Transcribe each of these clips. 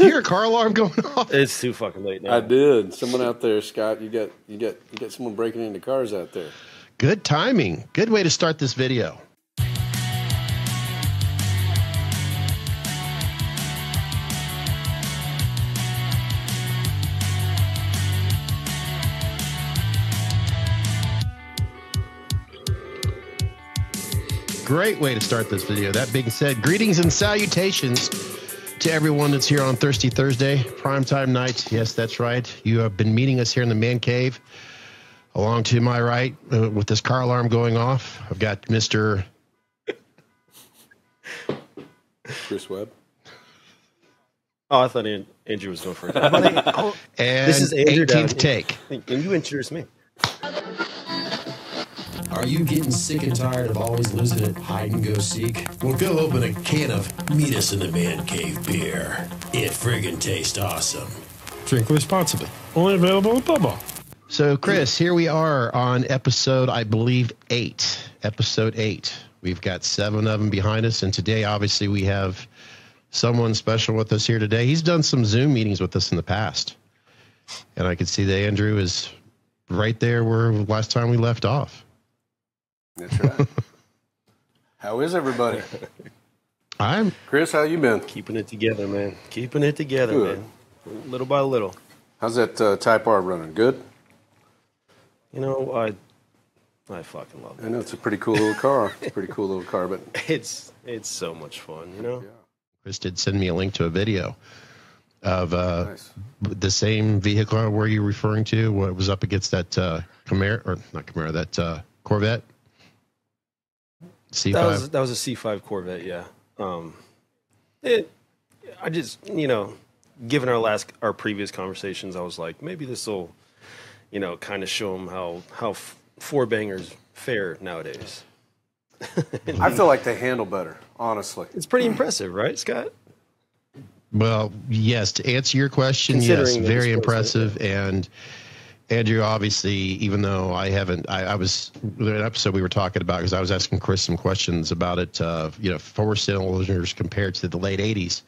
you hear a car alarm going off? It's too fucking late now. I did. Someone out there, Scott. You got someone breaking into cars out there. Good timing. Good way to start this video. Great way to start this video. That being said, greetings and salutations to everyone that's here on Thirsty Thursday, primetime night. Yes, that's right. You have been meeting us here in the man cave. Along to my right, with this car alarm going off, I've got Mr. Chris Webb. Oh, I thought Andrew was going first. And this is Andrew 18th take. And you introduced me. Are you getting sick and tired of always losing at hide and go seek? Well, go open a can of Meet Us in the Man Cave beer. It friggin' tastes awesome. Drink responsibly. Only available at Bubba. So, Chris, here we are on episode, I believe, 8. Episode 8. We've got 7 of them behind us, and today, obviously, we have someone special with us here today. He's done some Zoom meetings with us in the past, and I can see that Andrew is right there where last time we left off. That's right. How is everybody? Chris, how you been? Keeping it together, man. Keeping it together, Good. man. Little by little. How's that Type R running? Good? You know, I fucking love it. I know it's a pretty cool little car. It's a pretty cool little car, but it's so much fun, you know? Yeah. Chris did send me a link to a video of Nice. the same vehicle were you referring to? What was up against that Camaro, or not Camaro, that Corvette? C5. That was a C5 Corvette, yeah. I just, you know, given our previous conversations, I was like, maybe this will, you know, kind of show them how four bangers fare nowadays. I feel like they handle better, honestly. It's pretty impressive, right, Scott? Well, yes. To answer your question, yes, Considering very the impressive. And Andrew, obviously, even though I was in an episode we were talking about because I was asking Chris some questions about it. You know, 4-cylinders compared to the late '80s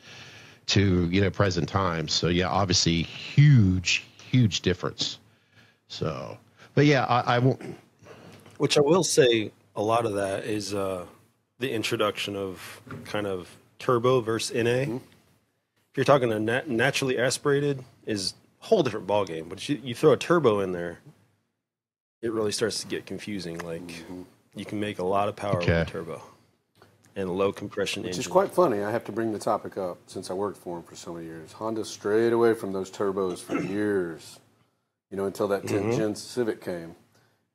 to present times. So yeah, obviously, huge difference. So, but yeah, I won't. Which I will say, a lot of that is the introduction of kind of turbo versus NA. Mm-hmm. If you're talking a naturally aspirated, is a whole different ballgame. But you throw a turbo in there, it really starts to get confusing. Like you can make a lot of power with a turbo and low compression engine. Which is quite funny. I have to bring the topic up since I worked for them for so many years. Honda strayed away from those turbos for years, you know, until that 10th gen Civic came.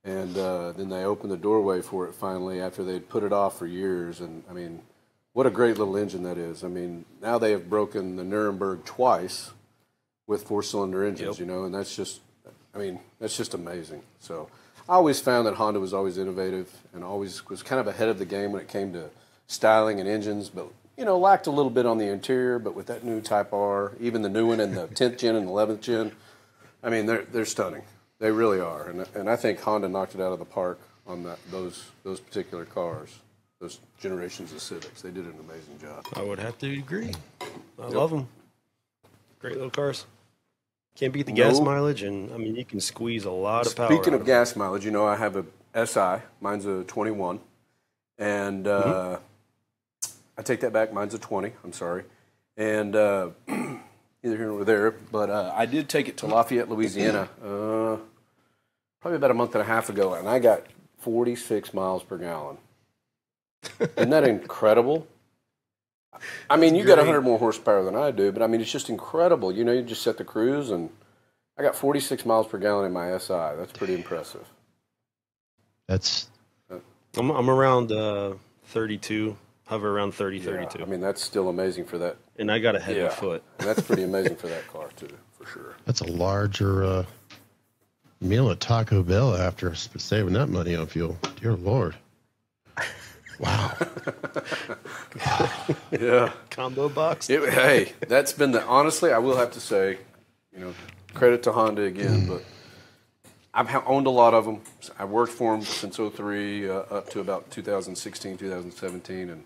And then they opened the doorway for it finally after they'd put it off for years. And, I mean, what a great little engine that is. I mean, now they have broken the Nuremberg twice with 4-cylinder engines, you know, and that's just, I mean, that's just amazing. So I always found that Honda was always innovative and always was kind of ahead of the game when it came to styling and engines, but, you know, lacked a little bit on the interior. But with that new Type R, even the new one and the 10th gen and 11th gen, I mean, they're stunning. They really are, and I think Honda knocked it out of the park on those particular cars, those generations of Civics. They did an amazing job. I would have to agree. I love them. Great little cars. Can't beat the gas mileage, and I mean you can squeeze a lot of power. Speaking of gas mileage, you know I have a SI. Mine's a 21, and I take that back. Mine's a 20. I'm sorry, and either here nor there. But I did take it to Lafayette, Louisiana. Probably about a month and a half ago, and I got 46 miles per gallon. Isn't that incredible? I mean, you got 100 more horsepower than I do, but I mean, it's just incredible. You know, you just set the cruise, and I got 46 miles per gallon in my SI. That's pretty impressive. I'm around 32, hover around 30, 32. I mean, that's still amazing for that. And I got a heavy foot. And that's pretty amazing for that car, too, for sure. That's a larger meal at Taco Bell after saving that money on fuel. Dear Lord. Wow. Yeah. Combo box. Hey, that's been honestly, I will have to say, you know, credit to Honda again, but I've owned a lot of them. I worked for them since 03 up to about 2016, 2017, and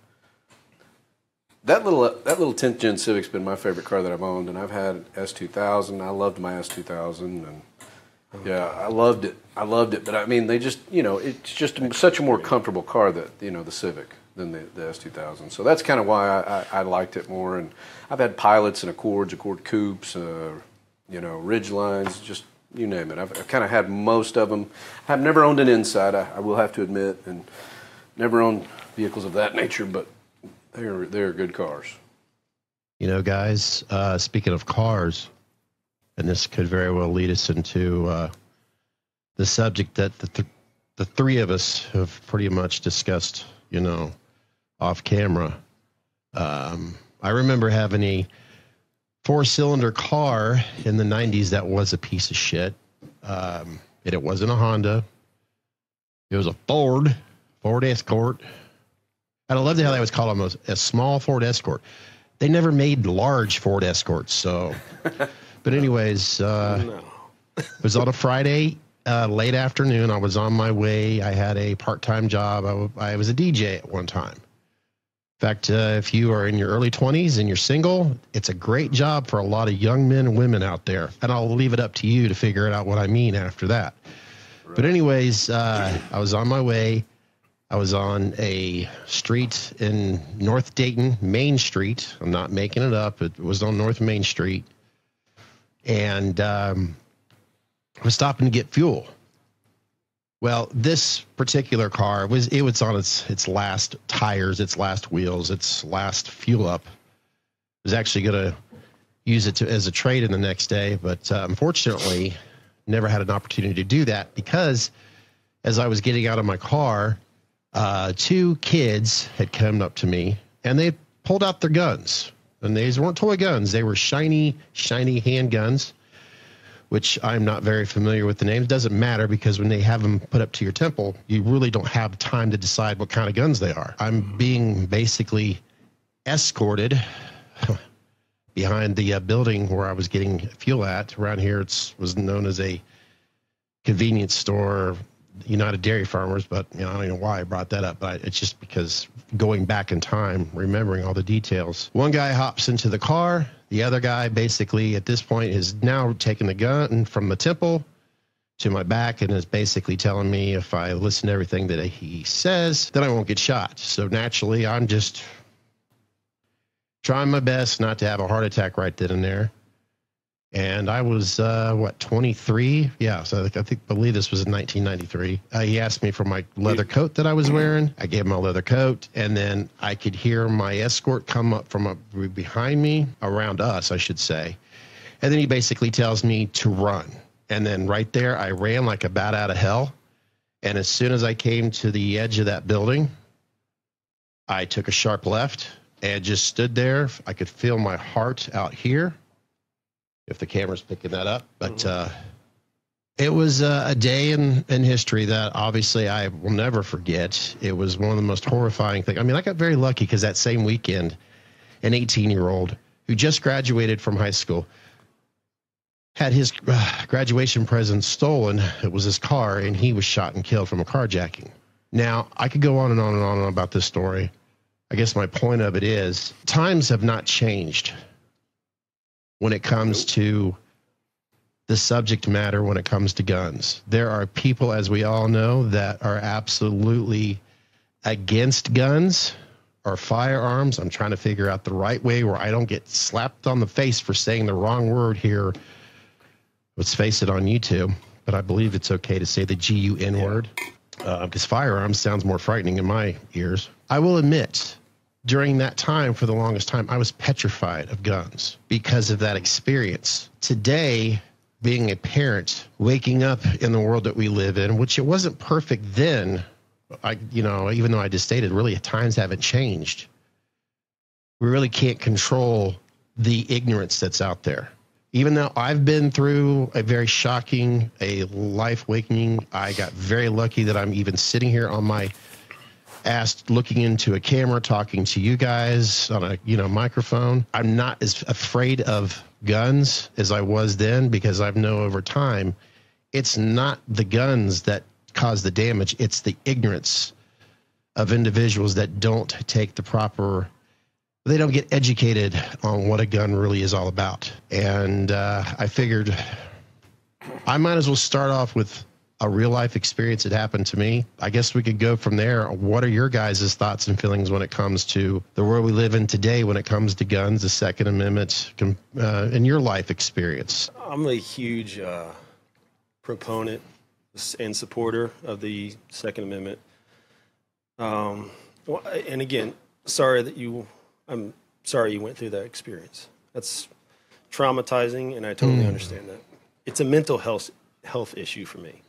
That little 10th gen Civic's been my favorite car that I've owned, and I've had S2000. I loved my S2000, and yeah, I loved it. But I mean, they just, it's just such a more comfortable car that the Civic than the S2000. So that's kind of why I liked it more. And I've had Pilots and Accord Coupes, Ridgelines, just you name it. I've kind of had most of them. I've never owned an Inside, I will have to admit, and never owned vehicles of that nature, but they're good cars. Guys, speaking of cars, and this could very well lead us into the subject that the three of us have pretty much discussed, off camera. I remember having a 4-cylinder car in the 90s that was a piece of shit. It wasn't a Honda. It was a Ford Escort. And I loved how they always call them a small Ford Escort. They never made large Ford Escorts. So, but anyways, it was on a Friday, late afternoon. I was on my way. I had a part-time job. I was a DJ at one time. In fact, if you are in your early 20s and you're single, it's a great job for a lot of young men and women out there. And I'll leave it up to you to figure out what I mean after that. Right. But anyways, I was on my way. I was on a street in North Dayton, Main Street. I'm not making it up. It was on North Main Street. And I was stopping to get fuel. Well, this particular car was on its last tires, its last wheels, its last fuel up. I was actually going to use it as a trade-in the next day, but unfortunately never had an opportunity to do that because as I was getting out of my car, 2 kids had come up to me and they pulled out their guns. And these weren't toy guns. They were shiny handguns, which I'm not very familiar with the names. Doesn't matter because when they have them put up to your temple, you really don't have time to decide what kind of guns they are. I'm being basically escorted behind the building where I was getting fuel at. Around here, it was known as a convenience store, United Dairy Farmers, but I don't know why I brought that up, but it's just because going back in time, remembering all the details. One guy hops into the car. The other guy basically at this point is now taking the gun from the temple to my back and is basically telling me if I listen to everything that he says, then I won't get shot. So naturally, I'm just trying my best not to have a heart attack right then and there. And I was, 23? Yeah, so I believe this was in 1993. He asked me for my leather coat that I was wearing. I gave him my leather coat, and then I could hear my escort come up from behind me, around us, I should say. And then he basically tells me to run. And then right there, I ran like a bat out of hell. And as soon as I came to the edge of that building, I took a sharp left and just stood there. I could feel my heart out here, if the camera's picking that up. But it was a day in history that obviously I will never forget. It was one of the most horrifying things. I mean, I got very lucky because that same weekend, an 18-year-old who just graduated from high school had his graduation present stolen. It was his car, and he was shot and killed from a carjacking. Now, I could go on and on and on about this story. I guess my point of it is times have not changed when it comes to the subject matter, when it comes to guns. There are people, as we all know, that are absolutely against guns or firearms. I'm trying to figure out the right way where I don't get slapped on the face for saying the wrong word here. Let's face it, on YouTube, but I believe it's okay to say the G-U-N word because firearms sounds more frightening in my ears. I will admit, during that time, for the longest time, I was petrified of guns because of that experience. Today, being a parent, waking up in the world that we live in, which it wasn't perfect then, even though I just stated, really, times haven't changed. We really can't control the ignorance that's out there. Even though I've been through a very shocking, a life awakening, I got very lucky that I'm even sitting here on my ass looking into a camera, talking to you guys on a microphone. I'm not as afraid of guns as I was then because I've known over time it's not the guns that cause the damage, it's the ignorance of individuals that don't take the proper they don't get educated on what a gun really is all about. And I figured I might as well start off with a real life experience that happened to me. I guess we could go from there. What are your guys' thoughts and feelings when it comes to the world we live in today, when it comes to guns, the Second Amendment, in your life experience? I'm a huge proponent and supporter of the Second Amendment. And again, I'm sorry you went through that experience. That's traumatizing, and I totally understand that. It's a mental health issue for me.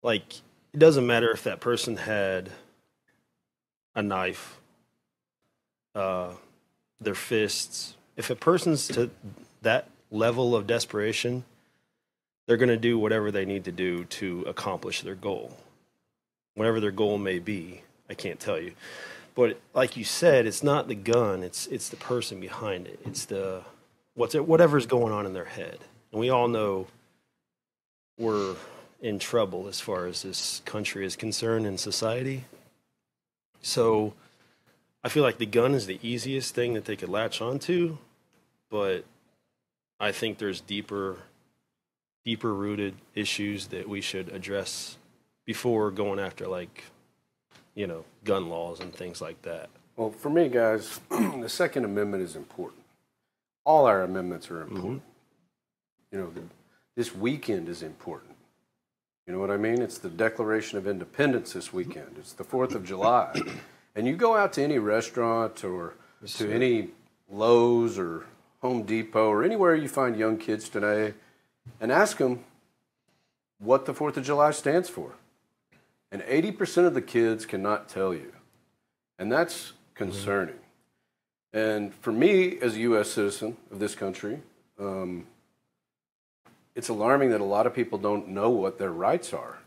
Like, it doesn't matter if that person had a knife, their fists. If a person's to that level of desperation, they're going to do whatever they need to do to accomplish their goal. Whatever their goal may be, I can't tell you. But like you said, it's not the gun, it's the person behind it. It's whatever's going on in their head. And we all know we're in trouble as far as this country is concerned in society. So I feel like the gun is the easiest thing that they could latch onto, but I think there's deeper rooted issues that we should address before going after, like, gun laws and things like that. Well, for me, guys, the Second Amendment is important. All our amendments are important. This weekend is important. You know what I mean? It's the Declaration of Independence this weekend. It's the 4th of July. And you go out to any restaurant or to any Lowe's or Home Depot or anywhere you find young kids today and ask them what the 4th of July stands for. And 80% of the kids cannot tell you. And that's concerning. And for me, as a U.S. citizen of this country, it's alarming that a lot of people don't know what their rights are.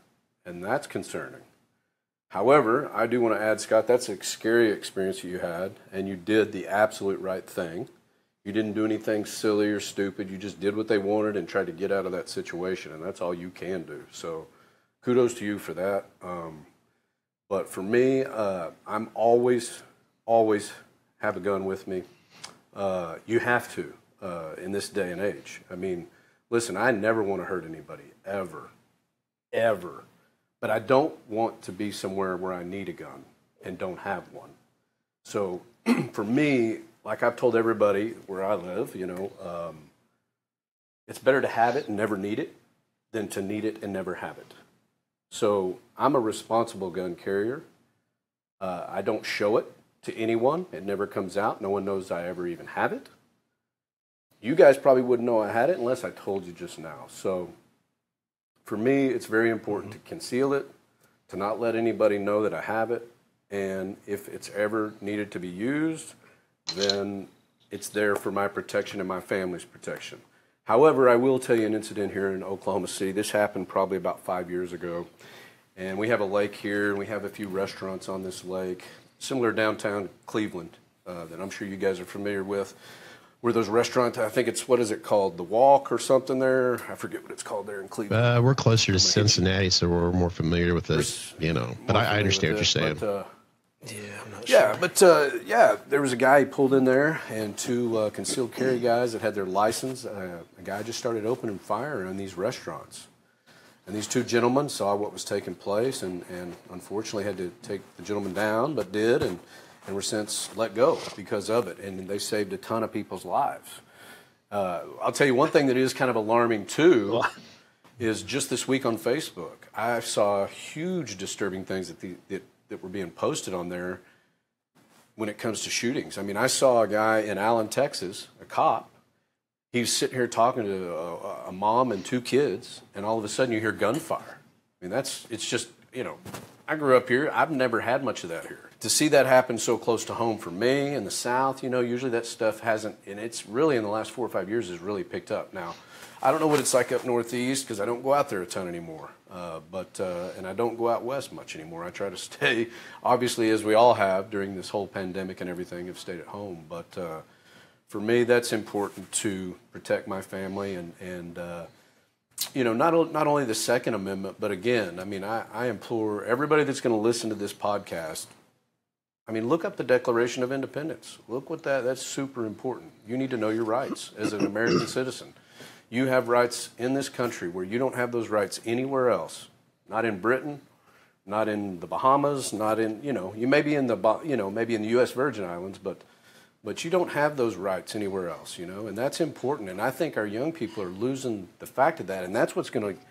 And that's concerning. However, I do want to add, Scott, that's a scary experience that you had, and you did the absolute right thing. You didn't do anything silly or stupid. You just did what they wanted and tried to get out of that situation, and that's all you can do. So kudos to you for that. But for me, I'm always have a gun with me. You have to in this day and age. I mean, listen, I never want to hurt anybody, ever. But I don't want to be somewhere where I need a gun and don't have one. So for me, like I've told everybody where I live, it's better to have it and never need it than to need it and never have it. So I'm a responsible gun carrier. I don't show it to anyone. It never comes out. No one knows I ever even have it. You guys probably wouldn't know I had it unless I told you just now. So for me, it's very important to conceal it, to not let anybody know that I have it. And if it's ever needed to be used, then it's there for my protection and my family's protection. However, I will tell you an incident here in Oklahoma City. This happened probably about 5 years ago. And we have a lake here, and we have a few restaurants on this lake, similar downtown Cleveland, that I'm sure you guys are familiar with, where those restaurants, I think it's, what is it called, The Walk or something there? I forget what it's called there in Cleveland. We're closer to Cincinnati, so we're more familiar with it, But I understand what you're saying. But, yeah, I'm not sure. Yeah, but there was a guy, he pulled in there, and two concealed carry guys that had their license. A guy just started opening fire on these restaurants. And these two gentlemen saw what was taking place and unfortunately had to take the gentleman down, but did, and were since let go because of it. And they saved a ton of people's lives. I'll tell you one thing that is kind of alarming, too, is just this week on Facebook, I saw huge disturbing things that were being posted on there when it comes to shootings. I mean, I saw a guy in Allen, Texas, a cop. He was sitting here talking to a mom and two kids, and all of a sudden you hear gunfire. I mean, it's just, I grew up here. I've never had much of that here. To see that happen so close to home for me in the South, usually that stuff hasn't, and it's really in the last 4 or 5 years has really picked up. Now, I don't know what it's like up Northeast because I don't go out there a ton anymore, and I don't go out West much anymore. I try to stay, obviously, as we all have during this whole pandemic and everything, have stayed at home. But for me, that's important to protect my family and not only the Second Amendment, but again, I mean, I implore everybody that's going to listen to this podcast, I mean, look up the Declaration of Independence. Look what that's super important. You need to know your rights as an American citizen. You have rights in this country where you don't have those rights anywhere else. Not in Britain, not in the Bahamas, not in, you may be in maybe in the U.S. Virgin Islands, but you don't have those rights anywhere else, and that's important. And I think our young people are losing the fact of that, and that's what's going to,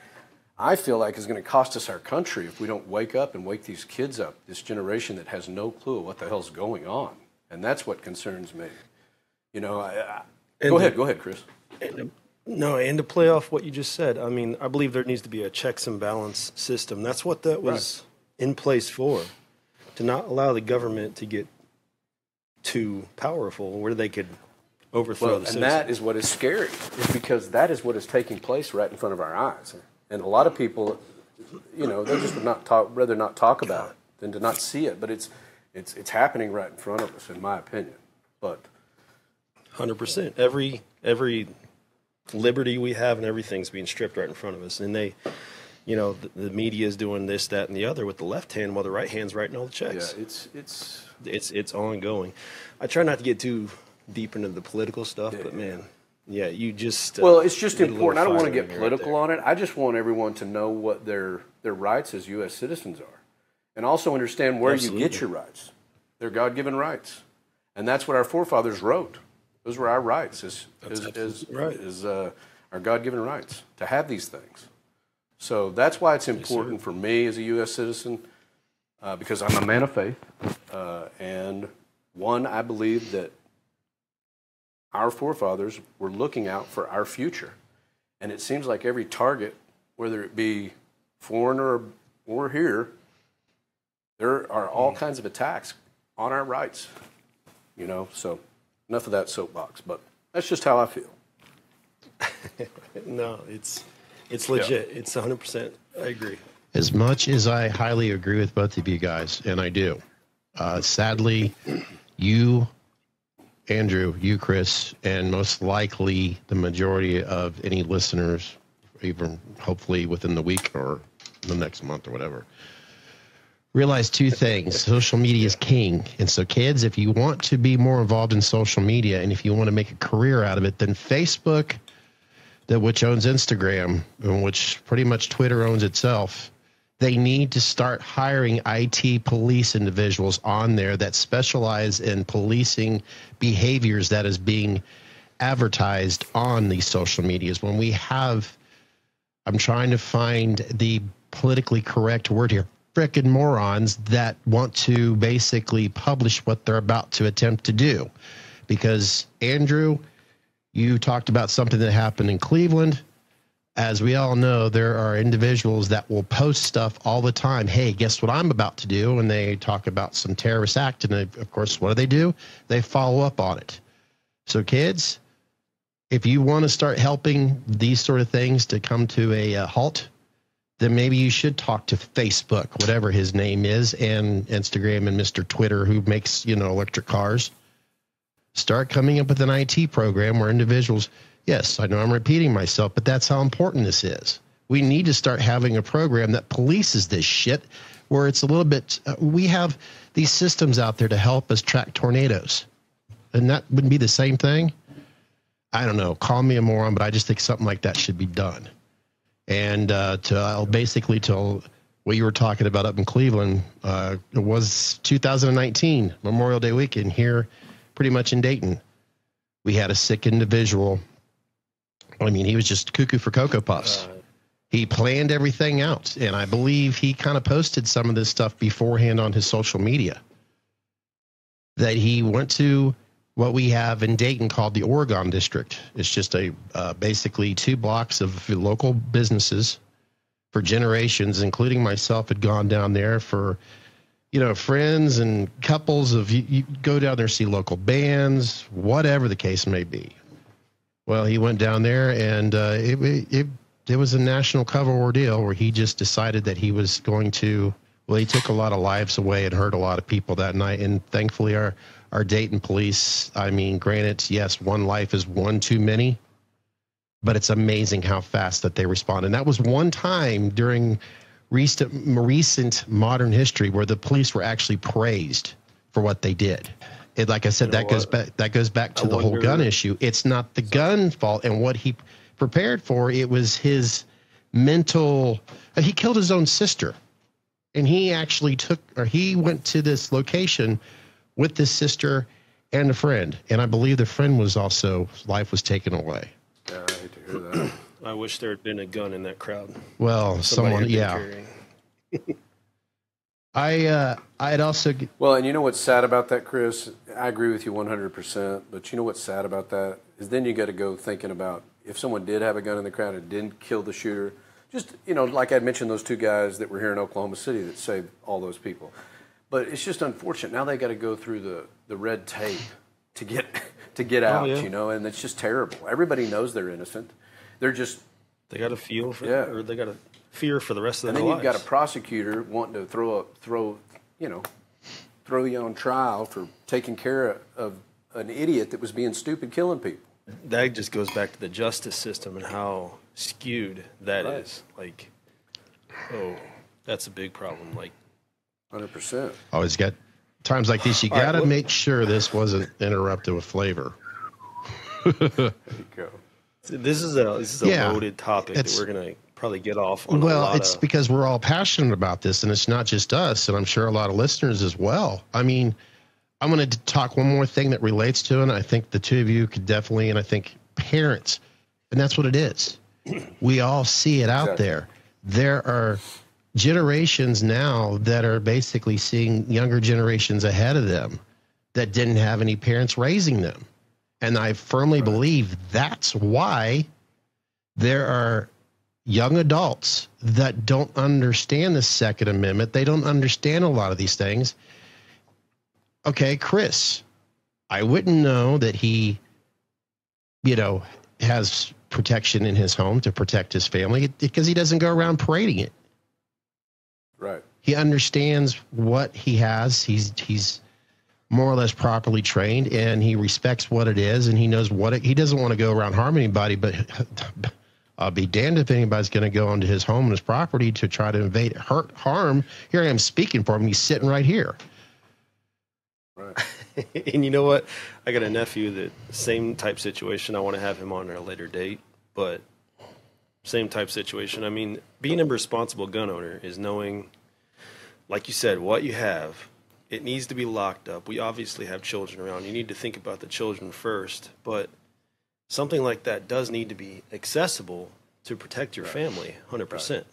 I feel like, is going to cost us our country if we don't wake up and wake these kids up, this generation that has no clue what the hell's going on. And that's what concerns me. Go ahead, Chris. No, and to play off what you just said, I mean, I believe there needs to be a checks and balance system. That's what that was in place for, to not allow the government to get too powerful where they could overthrow the system. And that is what is scary, is because that is what is taking place right in front of our eyes. And a lot of people, they just would rather not talk about it than to not see it. But it's happening right in front of us, in my opinion. But 100%. Every liberty we have and everything's being stripped right in front of us. And they, the media is doing this, that, and the other with the left hand while the right hand's writing all the checks. Yeah, it's ongoing. I try not to get too deep into the political stuff, but man, yeah, you just well, it's just important. I don't want to get political on it. I just want everyone to know what their rights as U.S. citizens are, and also understand where you get your rights. They're God-given rights, and that's what our forefathers wrote. Those were our rights, as our God-given rights to have these things. So that's why it's important for me as a U.S. citizen, because I'm a man of faith, and I believe that our forefathers were looking out for our future. And it seems like every target, whether it be foreign or here, there are all kinds of attacks on our rights. So enough of that soapbox, but that's just how I feel. No, it's legit. Yeah. It's 100%. I agree. As much as I highly agree with both of you guys, and I do, sadly, you, Andrew, you, Chris, and most likely the majority of any listeners, even hopefully within the week or the next month or whatever, realize two things. Social media is king. And so, kids, if you want to be more involved in social media and if you want to make a career out of it, then Facebook, which owns Instagram, and which pretty much Twitter owns itself, they need to start hiring IT police individuals on there that specialize in policing behaviors that is being advertised on these social medias. When we have, I'm trying to find the politically correct word here, frickin' morons that want to basically publish what they're about to attempt to do. Because, Andrew, you talked about something that happened in Cleveland. As we all know, there are individuals that will post stuff all the time. Hey, guess what I'm about to do? And they talk about some terrorist act. And of course, what do? They follow up on it. So kids, if you want to start helping these sort of things to come to a halt, then maybe you should talk to Facebook, whatever his name is, and Instagram and Mr. Twitter, who makes, electric cars. Start coming up with an IT program where individuals, yes, I know I'm repeating myself, but that's how important this is. We need to start having a program that polices this shit, where it's a little bit, we have these systems out there to help us track tornadoes. And that wouldn't be the same thing? I don't know. Call me a moron, but I just think something like that should be done. And to what you were talking about up in Cleveland, it was 2019, Memorial Day weekend here, pretty much in Dayton. We had a sick individual. I mean, he was just cuckoo for Cocoa Puffs. He planned everything out, and I believe he kind of posted some of this stuff beforehand on his social media. That he went to what we have in Dayton called the Oregon District. It's just basically 2 blocks of local businesses for generations, including myself, had gone down there for, friends and couples of you go down there, see local bands, whatever the case may be. Well, he went down there, and it was a national cover ordeal where he just decided that he was going to. Well, he took a lot of lives away and hurt a lot of people that night. And thankfully, our Dayton police, I mean, granted, yes, one life is one too many, but it's amazing how fast that they respond. And that was one time during recent modern history where the police were actually praised for what they did. It, like I said, that goes back to the whole gun issue. It's not the gun's fault and what he prepared for. It was his mental. He killed his own sister, and he actually he went to this location with this sister and a friend, and I believe the friend was also life was taken away. Yeah, I hate to hear that. I wish there had been a gun in that crowd. Well, someone, yeah. I'd also. Well, and you know what's sad about that, Chris? I agree with you 100%. But you know what's sad about that is then you got to go thinking about if someone did have a gun in the crowd and didn't kill the shooter. Just, you know, like I mentioned, those 2 guys that were here in Oklahoma City that saved all those people. But it's just unfortunate. Now they got to go through the red tape to get out, you know, and it's just terrible. Everybody knows they're innocent. They're just they got to feel for or they got to fear for the rest of their lives. And then you've got a prosecutor wanting to throw you on trial for taking care of an idiot that was being stupid, killing people. That just goes back to the justice system and how skewed that is. Like, that's a big problem. Like, 100%. Always got times like this. You got to make sure this wasn't interrupted with flavor. There you go. This is a loaded topic that we're gonna probably get off on. Well, it's because we're all passionate about this, and it's not just us, and I'm sure a lot of listeners as well. I mean, I'm going to talk one more thing that relates to it, and I think the 2 of you could definitely, and I think parents, and that's what it is. We all see it out there. There are generations now that are basically seeing younger generations ahead of them that didn't have any parents raising them. And I firmly believe that's why there are young adults that don't understand the Second Amendment. They don't understand a lot of these things. Okay, Chris, I wouldn't know that he, has protection in his home to protect his family because he doesn't go around parading it. Right. He understands what he has. He's more or less properly trained, and he respects what it is, and he knows he doesn't want to go around harming anybody, but I'll be damned if anybody's going to go onto his home and his property to try to invade, hurt, harm. Here I am speaking for him. He's sitting right here. Right. And you know what? I got a nephew that same type situation. I want to have him on at a later date, but same type situation. I mean, being a responsible gun owner is knowing, like you said, what you have. It needs to be locked up. We obviously have children around. You need to think about the children first, but something like that does need to be accessible to protect your family, 100%. Right.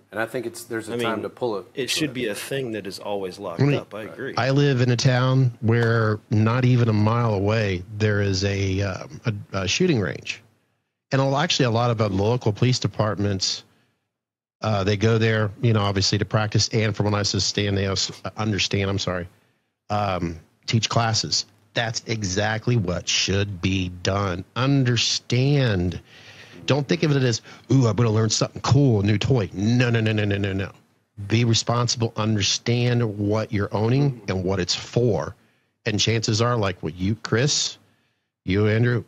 And I think there's a time to pull it. It should be a thing that is always locked up. I agree. I live in a town where not even a mile away there is a shooting range, and actually a lot of the local police departments. They go there, obviously to practice, and from what I understand, they also teach classes. That's exactly what should be done. Understand. Don't think of it as, ooh, I'm going to learn something cool, a new toy. No. Be responsible. Understand what you're owning and what it's for. And chances are, like what you, Chris, you, Andrew,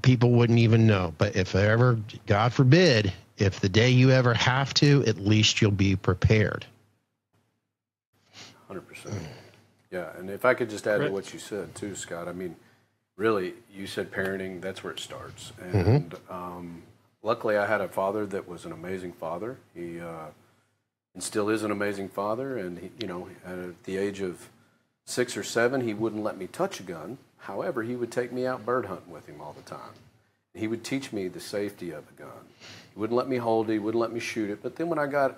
people wouldn't even know. But if ever, God forbid, if the day you ever have to, at least you'll be prepared. 100%. Yeah, and if I could just add to what you said too, Scott, I mean, really, you said parenting, that's where it starts. And luckily I had a father that was an amazing father. He and still is an amazing father. And, he, at the age of 6 or 7, he wouldn't let me touch a gun. However, he would take me out bird hunting with him all the time. He would teach me the safety of a gun. He wouldn't let me hold it. He wouldn't let me shoot it. But then when I got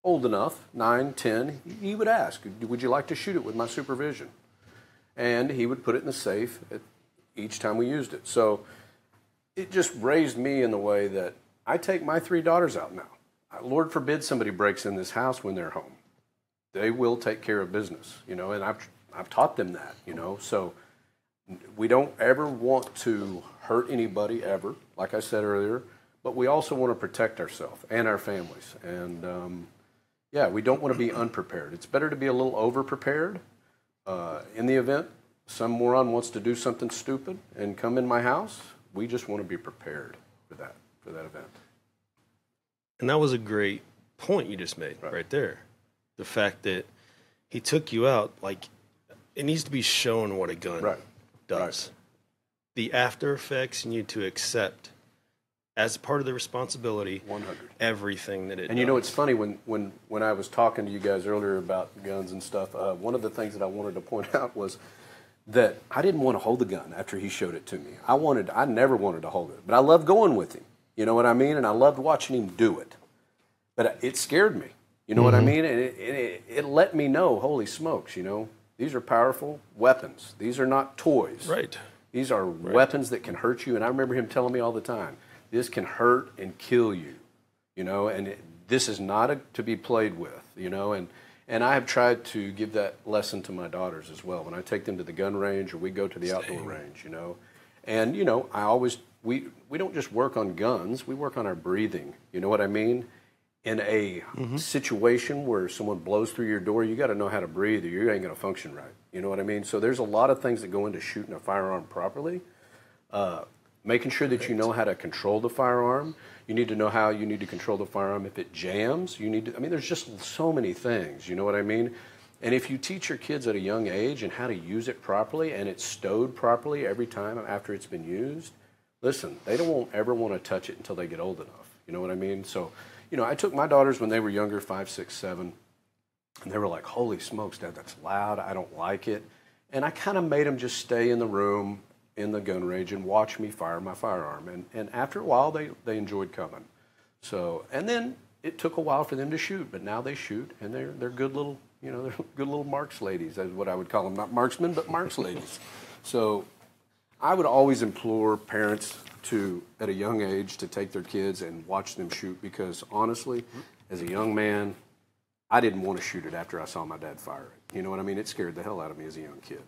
old enough, 9, 10, he would ask, would you like to shoot it with my supervision? And he would put it in the safe each time we used it. So it just raised me in the way that I take my 3 daughters out now. Lord forbid somebody breaks in this house when they're home. They will take care of business, and I've taught them that, So we don't ever want to hurt anybody ever, like I said earlier, but we also want to protect ourselves and our families. And, we don't want to be unprepared. It's better to be a little over-prepared in the event some moron wants to do something stupid and come in my house. We just want to be prepared for that event. And that was a great point you just made right there. The fact that he took you out. Like, it needs to be shown what a gun does. Right. The after effects you need to accept as part of the responsibility. 100. Everything that it does. And you know, it's funny when I was talking to you guys earlier about guns and stuff. One of the things that I wanted to point out was that I didn't want to hold the gun after he showed it to me. I never wanted to hold it, but I loved going with him. You know what I mean? And I loved watching him do it. But it scared me. You know what I mean? And it let me know, holy smokes, you know, these are powerful weapons. These are not toys. Right. These are weapons that can hurt you. And I remember him telling me all the time, this can hurt and kill you, you know, and this is not to be played with, you know. And I have tried to give that lesson to my daughters as well. When I take them to the gun range or we go to the outdoor range, you know. And, you know, we don't just work on guns, we work on our breathing. You know what I mean? In a situation where someone blows through your door, you got to know how to breathe or you ain't going to function right. You know what I mean? So there's a lot of things that go into shooting a firearm properly. Making sure that you know how to control the firearm. You need to know how you need to control the firearm if it jams. There's just so many things, you know what I mean? And if you teach your kids at a young age and how to use it properly and it's stowed properly every time after it's been used, listen, they won't ever want to touch it until they get old enough. You know what I mean? So, you know, I took my daughters when they were younger, 5, 6, 7, and they were like, holy smokes, Dad, that's loud. I don't like it. And I kind of made them just stay in the room in the gun range and watch me fire my firearm. And after a while, they enjoyed coming. So, and then it took a while for them to shoot, but now they shoot, and they're good little, you know, they're good little marks ladies, is what I would call them. Not marksmen, but marks ladies. So I would always implore parents to, at a young age, to take their kids and watch them shoot because, honestly, as a young man, I didn't want to shoot it after I saw my dad fire it. You know what I mean? It scared the hell out of me as a young kid.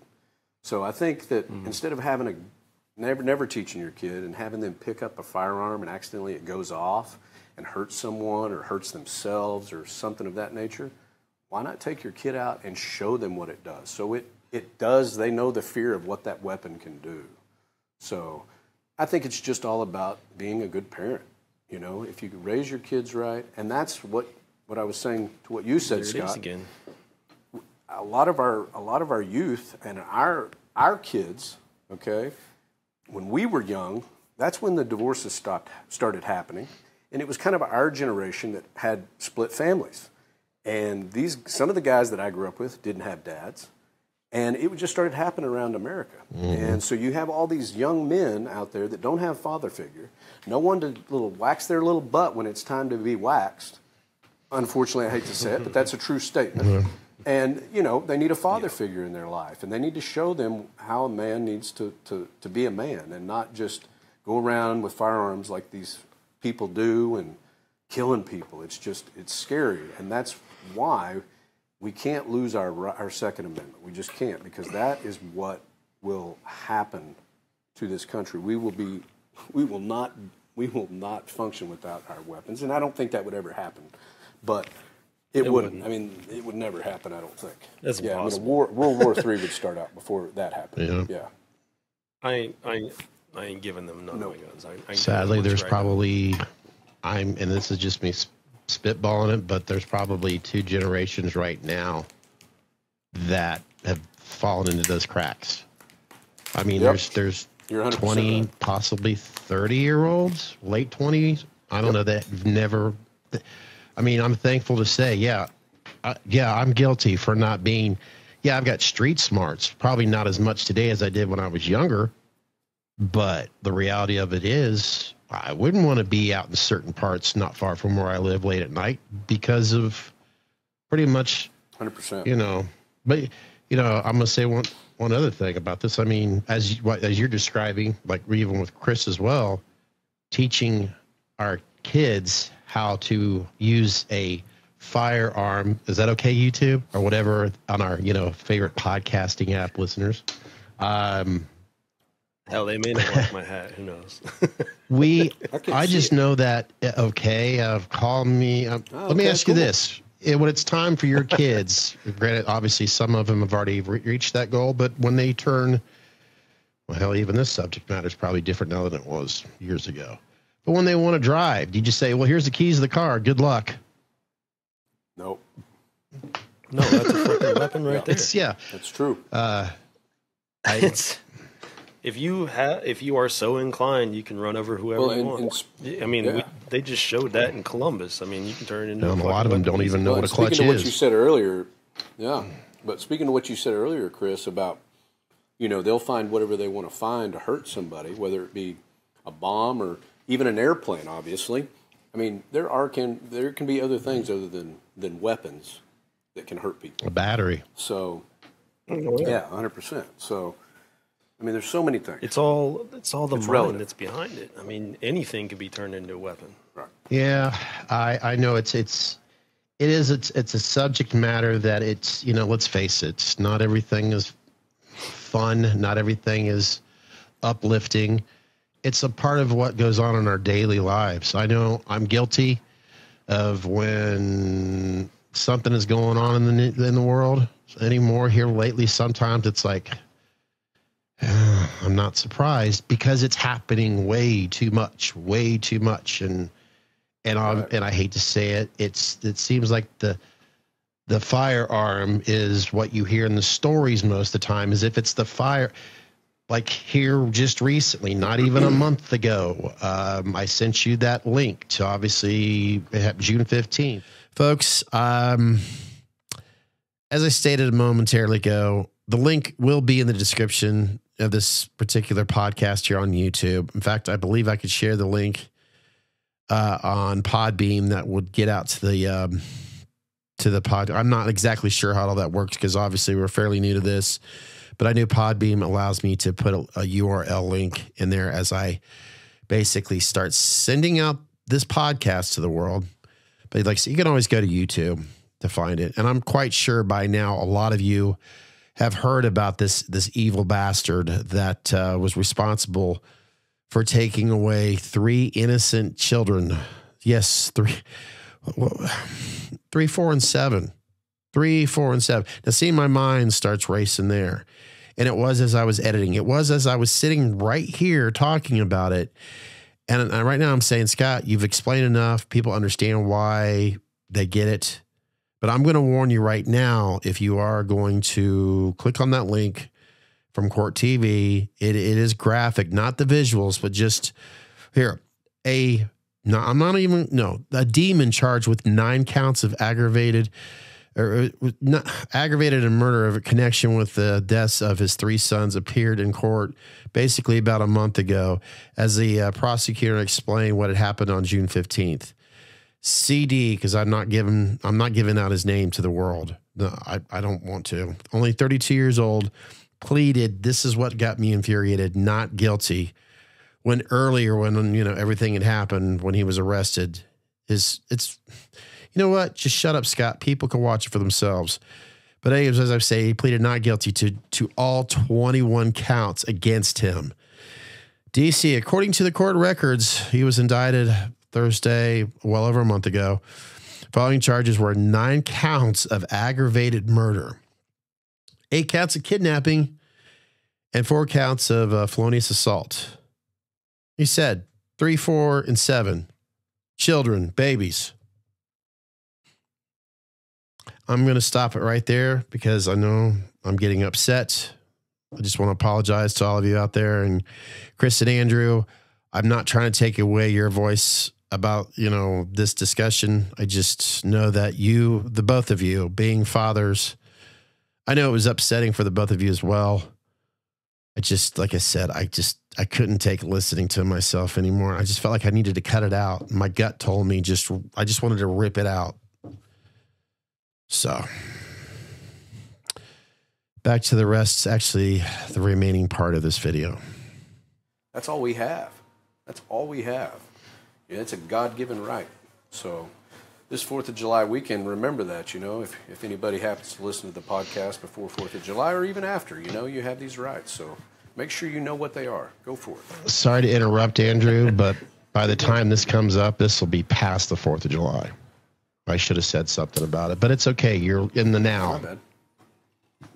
So I think that instead of having never teaching your kid and having them pick up a firearm and accidentally it goes off and hurts someone or hurts themselves or something of that nature, why not take your kid out and show them what it does? So they know the fear of what that weapon can do. So I think it's just all about being a good parent. You know, if you can raise your kids right, and that's what I was saying to what you said, Scott. There it is again. A lot of our youth and our kids, okay, when we were young, that's when the divorces started happening, and it was kind of our generation that had split families. And some of the guys that I grew up with didn't have dads. And it just started happening around America. And so you have all these young men out there that don't have father figure, no one to wax their little butt when it's time to be waxed. Unfortunately, I hate to say it, but that's a true statement. And, you know, they need a father figure in their life, and they need to show them how a man needs to be a man and not just go around with firearms like these people do and killing people. It's scary, and that's why we can't lose our Second Amendment. We just can't, because that is what will happen to this country. We will not function without our weapons, and I don't think that would ever happen. But it wouldn't. I mean, it would never happen, I don't think. That's impossible. World War III would start out before that happened. Yeah. I ain't giving them none of my guns. Sadly, there's probably, and this is just me spitballing it, but there's probably 2 generations right now that have fallen into those cracks. I mean, there's 20, right. Possibly 30-year-olds, late 20s. I don't know, that have never. I mean, I'm thankful to say, I'm guilty for not being. Yeah, I've got street smarts. Probably not as much today as I did when I was younger. But the reality of it is, I wouldn't want to be out in certain parts not far from where I live late at night because of pretty much 100%. You know, but you know, I'm gonna say one other thing about this. I mean, as you're describing, like even with Chris as well, teaching our kids how to use a firearm. Is that okay, YouTube or whatever on our favorite podcasting app listeners? Hell, they may not like my hat. Who knows? I just know that. Okay, call me. Let me ask you this: when it's time for your kids, granted, obviously some of them have already reached that goal, but when they turn, well, hell, even this subject matter is probably different now than it was years ago. But when they want to drive, do you just say, "Well, here's the keys to the car. Good luck"? Nope. No, that's a fucking weapon right there. That's true. If you are so inclined, you can run over whoever you want. They just showed that in Columbus. I mean, you can turn it into a lot of them don't even know what a clutch speaking of is. What you said earlier, but speaking of what you said earlier, Chris, about they'll find whatever they want to find to hurt somebody, whether it be a bomb or even an airplane. Obviously, I mean there can be other things other than weapons that can hurt people. A battery. So, 100%. So. I mean, there's so many things. It's all the mind that's behind it. I mean, anything can be turned into a weapon. Right. Yeah, I know it's a subject matter that it's let's face it, not everything is fun, not everything is uplifting. It's a part of what goes on in our daily lives. I know I'm guilty of when something is going on in the world anymore here lately. Sometimes it's like. I'm not surprised because it's happening way too much, and I hate to say it. It seems like the firearm is what you hear in the stories most of the time. As if it's the fire, like here just recently, not even a month ago. I sent you that link to obviously June 15th, folks. As I stated momentarily ago, the link will be in the description of this particular podcast here on YouTube. In fact, I believe I could share the link on Podbeam that would get out to the pod. I'm not exactly sure how all that works because obviously we're fairly new to this, but I knew Podbeam allows me to put a URL link in there as I basically start sending out this podcast to the world. But so you can always go to YouTube to find it. And I'm quite sure by now a lot of you have heard about this evil bastard that was responsible for taking away 3 innocent children. Yes, 3, 4, and 7. 3, 4, and 7. Now, see, my mind starts racing there. And it was as I was editing. It was as I was sitting right here talking about it. And right now I'm saying, Scott, you've explained enough. People understand why. They get it. But I'm going to warn you right now, if you are going to click on that link from Court TV, it is graphic, not the visuals, but just here, a demon charged with 9 counts of aggravated and murder of a connection with the deaths of his 3 sons appeared in court basically about a month ago as the prosecutor explained what had happened on June 15th. CD, because I'm not giving out his name to the world. No, I don't want to. Only 32 years old, pleaded. This is what got me infuriated. Not guilty. When everything had happened when he was arrested, it's you know what? Just shut up, Scott. People can watch it for themselves. But anyways, as I say, he pleaded not guilty to all 21 counts against him. DC, according to the court records, he was indicted Thursday, well over a month ago. Following charges were 9 counts of aggravated murder, 8 counts of kidnapping, and 4 counts of felonious assault. He said 3, 4, and 7. Children, babies. I'm going to stop it right there because I know I'm getting upset. I just want to apologize to all of you out there. And Chris and Andrew, I'm not trying to take away your voice about, this discussion. I just know that the both of you being fathers, I know it was upsetting for the both of you as well. Like I said, I couldn't take listening to myself anymore. I just felt like I needed to cut it out. My gut told me I just wanted to rip it out. So back to the rest, actually the remaining part of this video. That's all we have. That's all we have. Yeah, it's a God-given right. So this 4th of July weekend, remember that, if anybody happens to listen to the podcast before 4th of July or even after, you have these rights. So make sure you know what they are. Go for it. Sorry to interrupt, Andrew, but by the time this comes up, this will be past the 4th of July. I should have said something about it, but it's okay. You're in the now. My bad.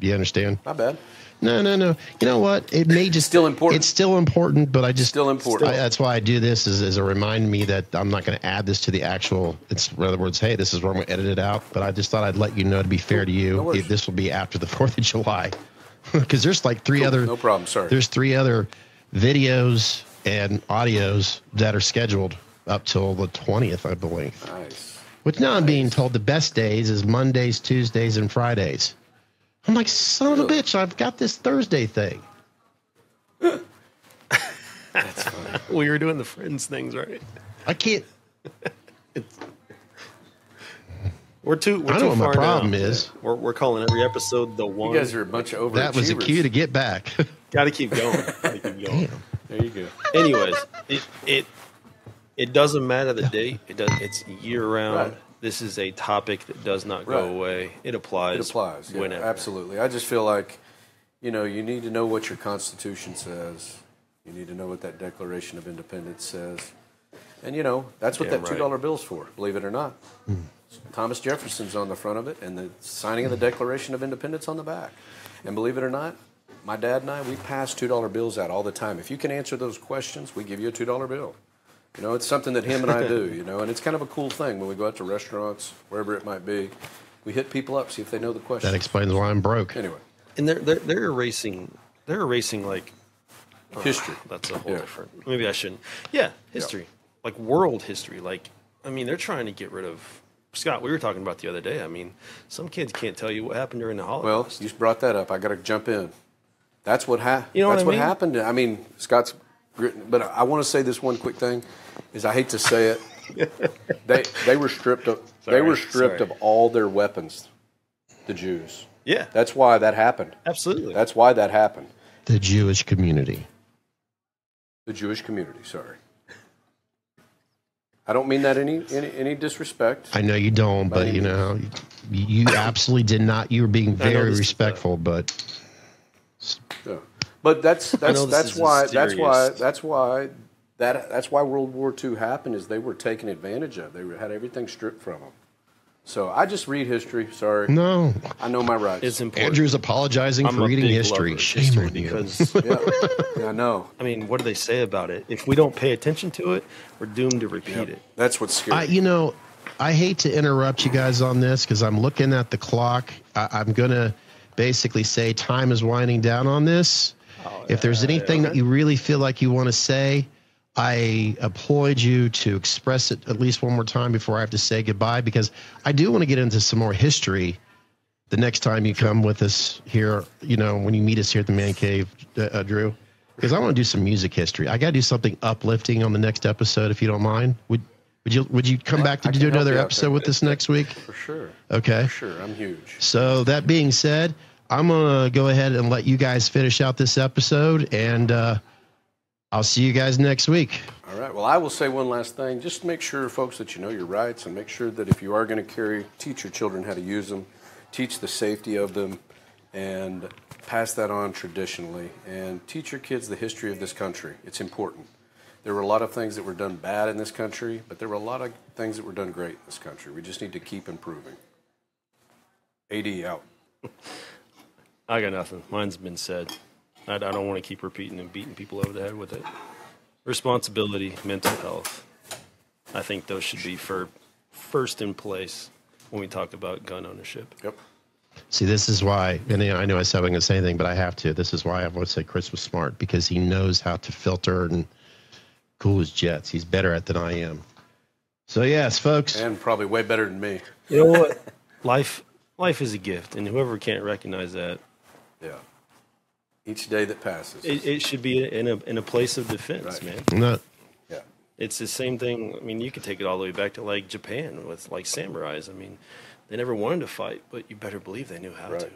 You understand? Not bad. No. You know what? It may just Still important. It's still important, but I just Still important. that's why I do this is a remind me that I'm not going to add this to the actual. It's in other words, hey, this is where I'm going to edit it out. But I just thought I'd let you know, to be fair to you, this will be after the 4th of July, because there's like three other. No problem. Sorry. There's 3 other videos and audios that are scheduled up till the 20th, I believe. Nice. Which now I'm being told the best days is Mondays, Tuesdays, and Fridays. I'm like, son of a bitch, I've got this Thursday thing. That's funny. Well, you were doing the Friends things, right? I can't. We're too I know what my far problem down. is. We're calling every episode the one. You guys are a bunch of overachievers. That was a cue to get back. Got to keep going. Damn. There you go. Anyways, it doesn't matter the date. It's year round. Right. This is a topic that does not go away. It applies. It applies. Yeah, whenever. absolutely. I just feel like, you need to know what your Constitution says. You need to know what that Declaration of Independence says. And, that's what that $2 bill's for, believe it or not. Thomas Jefferson's on the front of it, and the signing of the Declaration of Independence on the back. And believe it or not, my dad and I, we pass $2 bills out all the time. If you can answer those questions, we give you a $2 bill. It's something that him and I do, and it's kind of a cool thing when we go out to restaurants, wherever it might be. We hit people up, see if they know the question. That explains why I'm broke. Anyway. And they're erasing like history. That's a whole different. Maybe I shouldn't. Yeah, history. Yeah. Like world history. They're trying to get rid of. Scott, we were talking about the other day. Some kids can't tell you what happened during the Holocaust. Well, you brought that up. I got to jump in. That's what happened. That's what happened. Scott's. But I want to say this one quick thing, is I hate to say it, they were stripped of of all their weapons, the Jews. Yeah, that's why that happened. Absolutely, that's why that happened. The Jewish community. The Jewish community. Sorry, I don't mean that any disrespect. I know you don't, but you absolutely did not. You were being very respectful, but. Yeah. But that's why World War II happened, is they were taken advantage of. They had everything stripped from them. So I just read history. Sorry. No. I know my rights. It's important. Andrew's apologizing for reading history. Shame on you. Because I know. What do they say about it? If we don't pay attention to it, we're doomed to repeat it. That's what's scary. I hate to interrupt you guys on this because I'm looking at the clock. I'm going to basically say time is winding down on this. If there's anything that you really feel like you want to say, I applaud you to express it at least one more time before I have to say goodbye, because I do want to get into some more history the next time you come with us here, when you meet us here at the Man Cave, Drew, because I want to do some music history. I got to do something uplifting on the next episode, if you don't mind. Would you come back to do another episode with us next week? For sure. Okay. For sure. I'm huge. So that being said, I'm going to go ahead and let you guys finish out this episode, and I'll see you guys next week. All right. Well, I will say one last thing. Just make sure, folks, that you know your rights, and make sure that if you are going to teach your children how to use them, teach the safety of them, and pass that on traditionally, and teach your kids the history of this country. It's important. There were a lot of things that were done bad in this country, but there were a lot of things that were done great in this country. We just need to keep improving. AD out. I got nothing. Mine's been said. I don't want to keep repeating and beating people over the head with it. Responsibility, mental health. I think those should be first in place when we talk about gun ownership. Yep. See, this is why, and I know I said I wasn't going to say anything, but I have to. This is why I would say Chris was smart, because he knows how to filter and cool his jets. He's better at it than I am. So, yes, folks. And probably way better than me. You know what? Life is a gift, and whoever can't recognize that, yeah, each day that passes, it should be in a place of defense, man. Not. Yeah, it's the same thing. You could take it all the way back to like Japan with like samurais. They never wanted to fight, but you better believe they knew how to.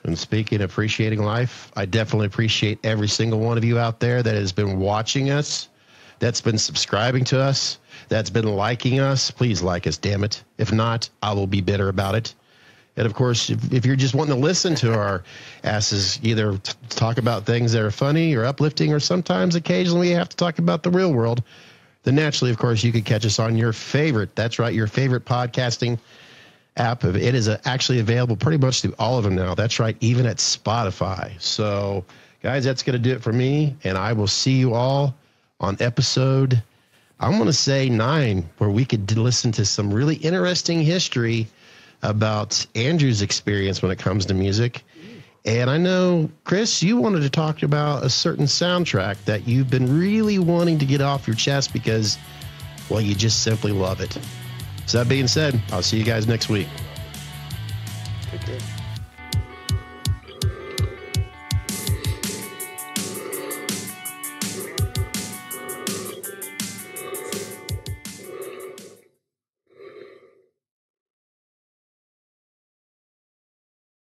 And speaking of appreciating life, I definitely appreciate every single one of you out there that has been watching us, that's been subscribing to us, that's been liking us. Please like us, damn it. If not, I will be bitter about it. And, of course, if you're just wanting to listen to our asses either talk about things that are funny or uplifting, or sometimes occasionally we have to talk about the real world, then naturally, of course, you could catch us on your favorite, that's right, your favorite podcasting app. It is actually available pretty much through all of them now. That's right, even at Spotify. So, guys, that's going to do it for me, and I will see you all on episode, I'm going to say 9, where we could listen to some really interesting history about Andrew's experience when it comes to music. And I know, Chris, you wanted to talk about a certain soundtrack that you've been really wanting to get off your chest because, well, you just simply love it. So that being said, I'll see you guys next week. Take care.